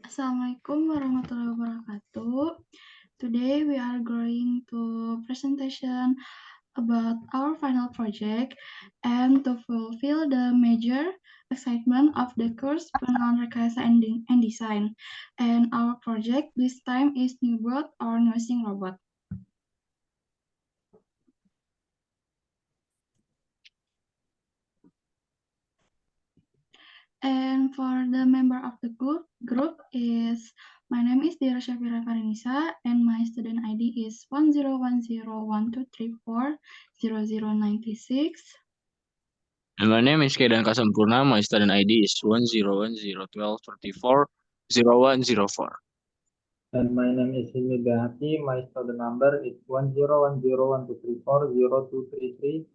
Assalamualaikum warahmatullahi wabarakatuh. Today we are going to presentation about our final project and to fulfill the major excitement of the course Pengenalan Rekayasa and Design. And our project this time is Newbot or Nursing Robot. And for the member of the group is, my name is Dira Syafira Farinisa, and my student ID is 101012340096. And my name is Kedan Kasampurna. My student ID is 101012340104. And my name is Hilmi Bahati. My student number is 101012340233.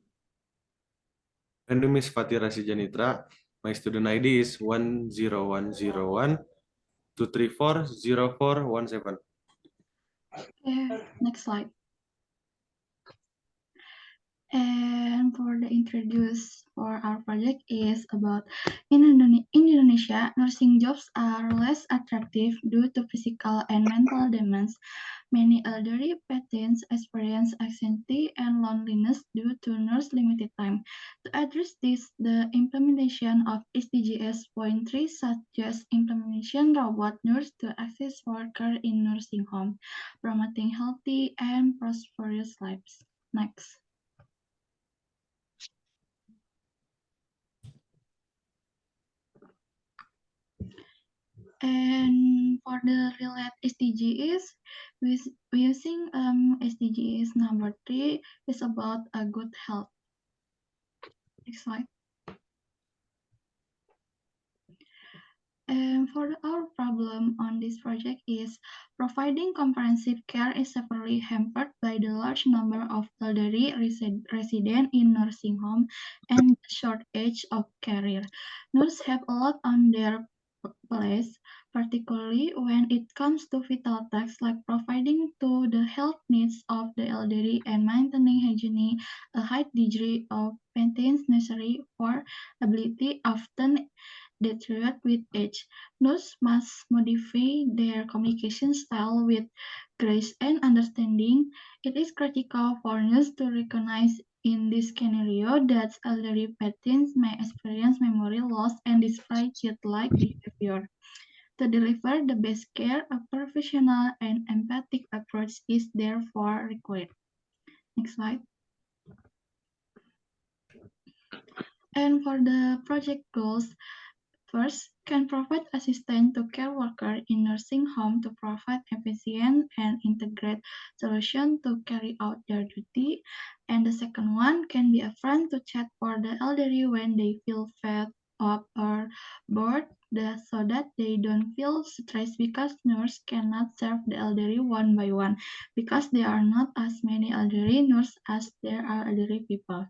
My name is Fatih Rasijanitra. My student ID is 1010123400417. Okay, next slide. And for the introduce for our project is about in Indonesia, nursing jobs are less attractive due to physical and mental demands. Many elderly patients experience anxiety and loneliness due to nurse limited time. To address this, the implementation of SDGs point 3 suggests implementation robot nurse to assist worker in nursing home, promoting healthy and prosperous lives. Next. And for the related SDGs, we using SDGs number 3 is about a good health. Next slide. And for our problem on this project is providing comprehensive care is severely hampered by the large number of elderly resident in nursing home and the shortage of career. Nurses have a lot on their place, particularly when it comes to vital tasks like providing to the health needs of the elderly and maintaining hygiene, a high degree of maintenance necessary for ability often deteriorate with age. Nurses must modify their communication style with grace and understanding. It is critical for nurses to recognize in this scenario that elderly patients may experience memory loss and display childlike behavior. To deliver the best care, a professional and empathic approach is therefore required. Next slide. And for the project goals, first, can provide assistance to care workers in nursing home to provide efficient and integrated solutions to carry out their duty. And the second one can be a friend to chat for the elderly when they feel fed up or bored, so that they don't feel stressed because nurse cannot serve the elderly one by one because there are not as many elderly nurses as there are elderly people.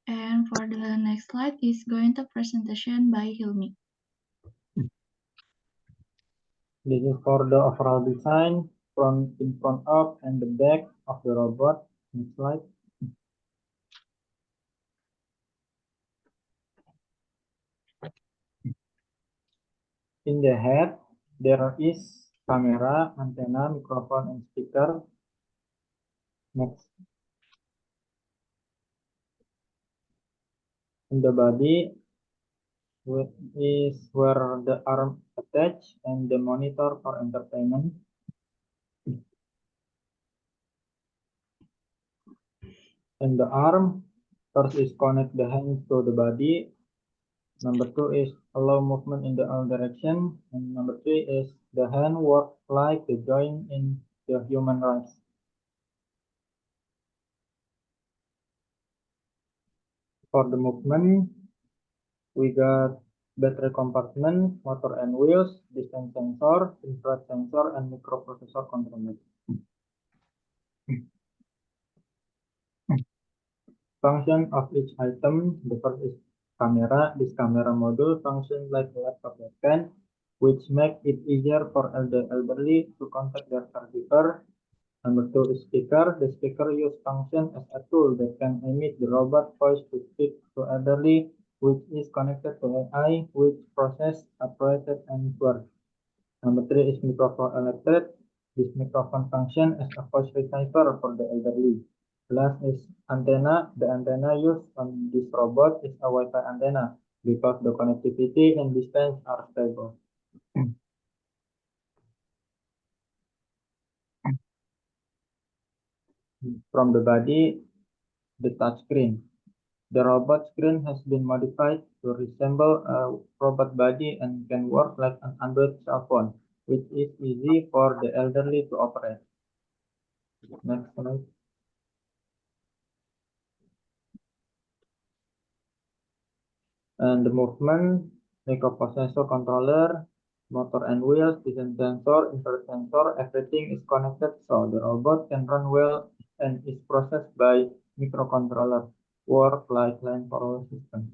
And for the next slide is going to presentation by Hilmi. This is for the overall design in front of and the back of the robot. Next slide. In the head, there is camera, antenna, microphone, and speaker. Next. In the body is where the arm attached and the monitor for entertainment. And the arm, first is connect the hands to the body. Number 2 is allow movement in the all direction. And number 3 is the hand work like the joint in the human rights. For the movement, we got battery compartment, motor and wheels, distance sensor, infrared sensor, and microprocessor controller. Function of each item, the first is camera. This camera module functions like a laptop webcam, which make it easier for the elderly to contact their caregiver. Number 2 is speaker. The speaker use function as a tool that can emit the robot voice to speak to elderly, which is connected to AI, which process, operated, and work. Number 3 is microphone elected. This microphone function as a voice receiver for the elderly. Last is antenna. The antenna used on this robot is a Wi-Fi antenna because the connectivity and distance are stable. From the body, the touchscreen. The robot screen has been modified to resemble a robot body and can work like an Android cell phone, which is easy for the elderly to operate. Next slide. And the movement, microprocessor controller, motor and wheels, vision sensor, infrared sensor, everything is connected so the robot can run well and is processed by microcontroller, work like line power system.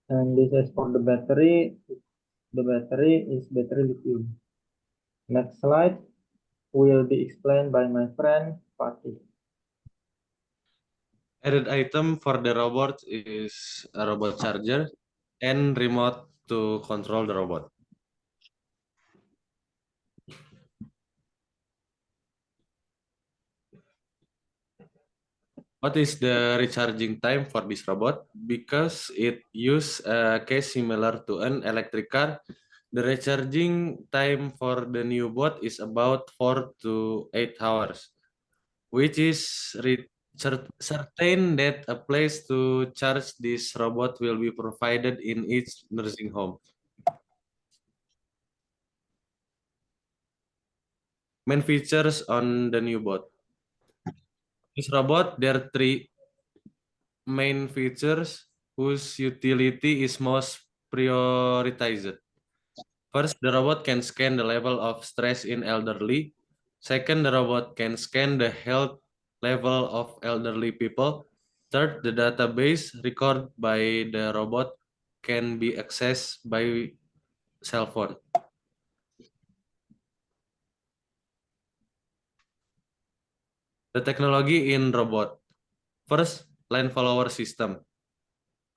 And this is for the battery. The battery is battery lithium. Next slide will be explained by my friend Fatih. Added item for the robot is a robot charger and remote to control the robot. What is the recharging time for this robot? Because it uses a case similar to an electric car, the recharging time for the new bot is about 4 to 8 hours, which is certain that a place to charge this robot will be provided in each nursing home. Main features on the new bot. This robot, there are 3 main features whose utility is most prioritized. First, the robot can scan the level of stress in elderly. Second, the robot can scan the health level of elderly people. Third, the database recorded by the robot can be accessed by cell phone. The technology in robot. First, line follower system.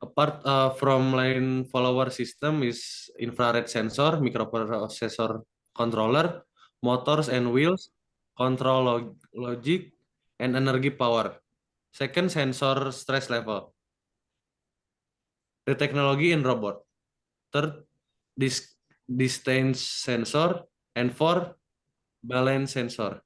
Apart from line follower system is infrared sensor, microprocessor controller, motors and wheels, control logic, and energy power. Second, sensor stress level. The technology in robot. Third, distance sensor, and fourth, balance sensor.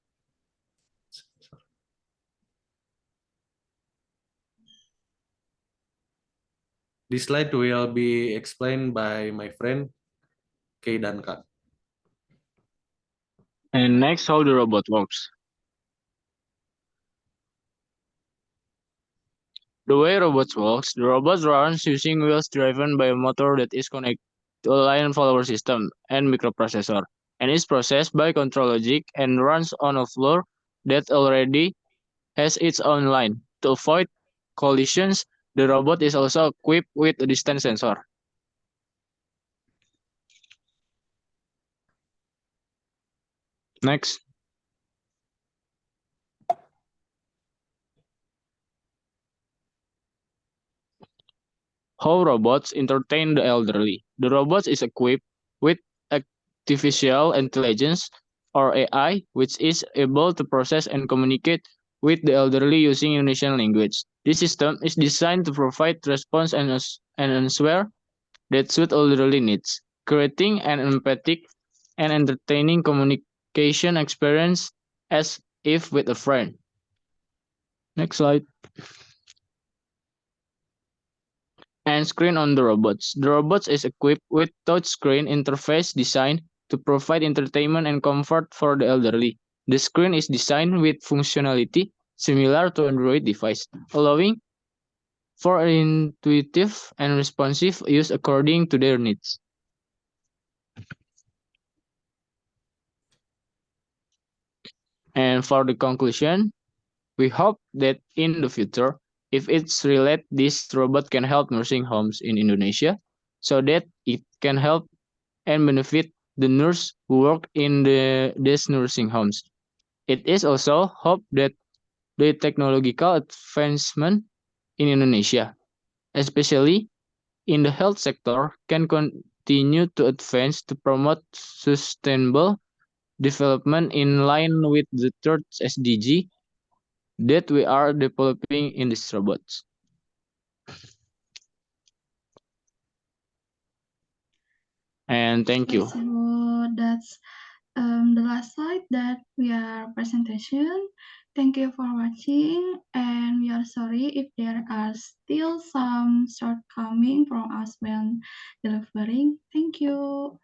This slide will be explained by my friend Kay Danka. And next, how the robot works. The way robots works, the robot runs using wheels driven by a motor that is connected to a line follower system and microprocessor, and is processed by control logic and runs on a floor that already has its own line. To avoid collisions, the robot is also equipped with a distance sensor. Next. How robots entertain the elderly. The robot is equipped with artificial intelligence or AI, which is able to process and communicate with the elderly using Indonesian language. This system is designed to provide response and answer that suit elderly needs, creating an empathic and entertaining communication experience as if with a friend. Next slide. And screen on the robots. The robots is equipped with touchscreen interface designed to provide entertainment and comfort for the elderly. The screen is designed with functionality similar to Android device, allowing for intuitive and responsive use according to their needs. And for the conclusion, we hope that in the future, if it's related, this robot can help nursing homes in Indonesia so that it can help and benefit the nurse who work in these nursing homes. It is also hope that the technological advancement in Indonesia, especially in the health sector can continue to advance to promote sustainable development in line with the third SDG that we are developing in these robots. And thank you. So that's the last slide that we are presentation. Thank you for watching, and we are sorry if there are still some shortcomings from us when delivering. Thank you.